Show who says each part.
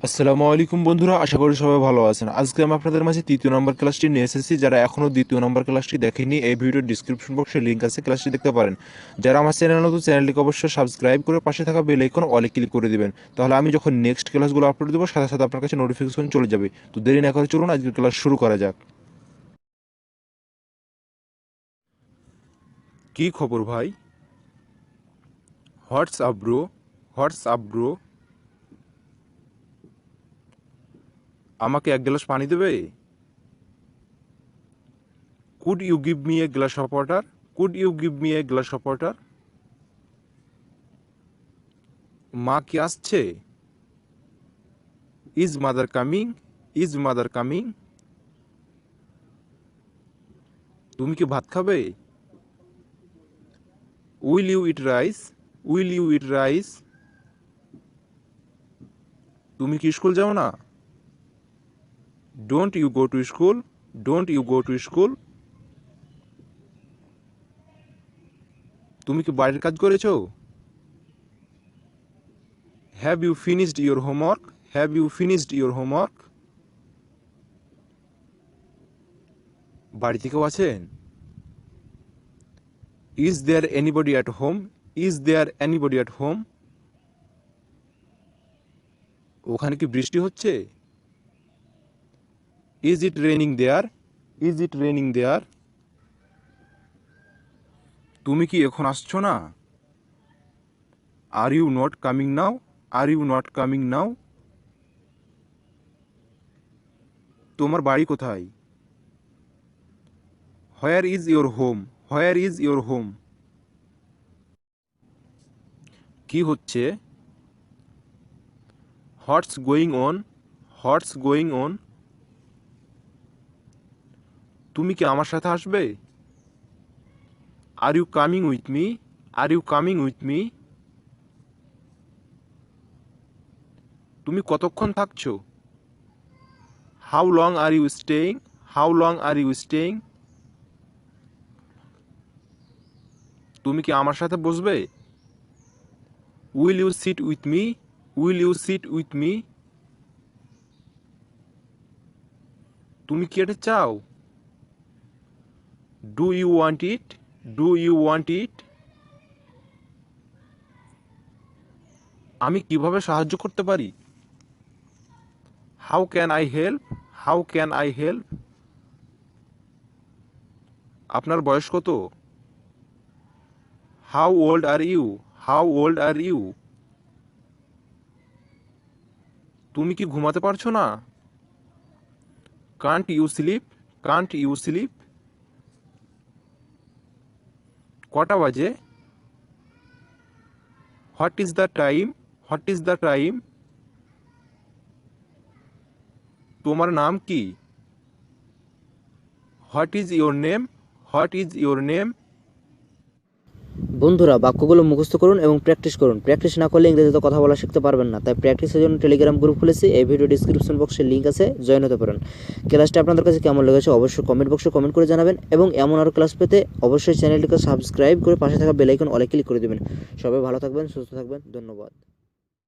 Speaker 1: আসসালামু আলাইকুম বন্ধুরা, আশা করি সবাই ভালো আছেন। আজকে আমি আপনাদের মাঝে তৃতীয় নম্বর ক্লাসটি নিয়ে এসেছি। যারা এখনও দ্বিতীয় নম্বর ক্লাসটি দেখেনি, এই ভিডিওর ডিসক্রিপশন বক্সে লিঙ্ক আছে, ক্লাসটি দেখতে পারেন। যারা আমার চ্যানেল নতুন, চ্যানেলটিকে অবশ্যই সাবস্ক্রাইব করে পাশে থাকা বেল আইকন অলে ক্লিক করে দিবেন। তাহলে আমি যখন নেক্সট ক্লাসগুলো আপলোড দেবো সাথে সাথে আপনার কাছে নোটিফিকেশন চলে যাবে। তো দেরি না করে চলুন আজকের ক্লাস শুরু করা যাক। কি খবর ভাই? What's up bro? What's up bro? আমাকে এক গ্লাস পানি দেবে? Could you give me a glass of water? Could you give me a glass of water? মা কি আসছে? Is mother coming? Is mother coming? তুমি কি ভাত খাবে? Will you eat rice? Will you eat rice? তুমি কি স্কুল যাও না? Don't you go to school? Don't you go to school? তুমি কি বাড়ির কাজ করেছো? Have you finished your homework? Have you finished your homework? বাড়িতে কেউ আছেন? Is there anybody at home? Is there anybody at home? ওখানে কি বৃষ্টি হচ্ছে? Is it raining there? Is it raining there? তুমি কি এখন আসছো না? Are you not coming now? Are you not coming now? তোমার বাড়ি কোথায়? Where is your home? Where is your home? কি হচ্ছে? What's going on? What's going on? তুমি কি আমার সাথে আসবে? Are you coming with me? Are you coming with me? তুমি কতক্ষণ থাকছো? How long are you staying? How long are you staying? তুমি কি আমার সাথে বসবে? Will you sit with me? Will you sit with me? তুমি কি এটা চাও? Do you want it? Do you want it? আমি কিভাবে সাহায্য করতে পারি? How can I help? How can I help? আপনার বয়স কত? How old are you? How old are you? তুমি কি ঘুমাতে পারছো না? Can't you sleep? Can't you sleep? কটা বাজে? What is the time? What is the time? তোমার নাম কি? What is your name? What is your name?
Speaker 2: বন্ধুরা, বাক্যগুলো মুখস্থ করুন এবং প্র্যাকটিস করুন। প্র্যাকটিস না করলে ইংরেজিতে কথা বলা শিখতে পারবেন না। তাই প্র্যাকটিসের জন্য টেলিগ্রাম গ্রুপ খুলেছি, এই ভিডিও ডিসক্রিপশন বক্সে লিঙ্ক আছে, জয়েন হতে পারেন। ক্লাসটা আপনাদের কাছে কেমন লেগেছে অবশ্যই কমেন্ট বক্সে কমেন্ট করে জানাবেন এবং এমন আরও ক্লাস পেতে অবশ্যই চ্যানেলটিকে সাবস্ক্রাইব করে পাশে থাকা বেল আইকন অলে ক্লিক করে দেবেন। সবাই ভালো থাকবেন, সুস্থ থাকবেন, ধন্যবাদ।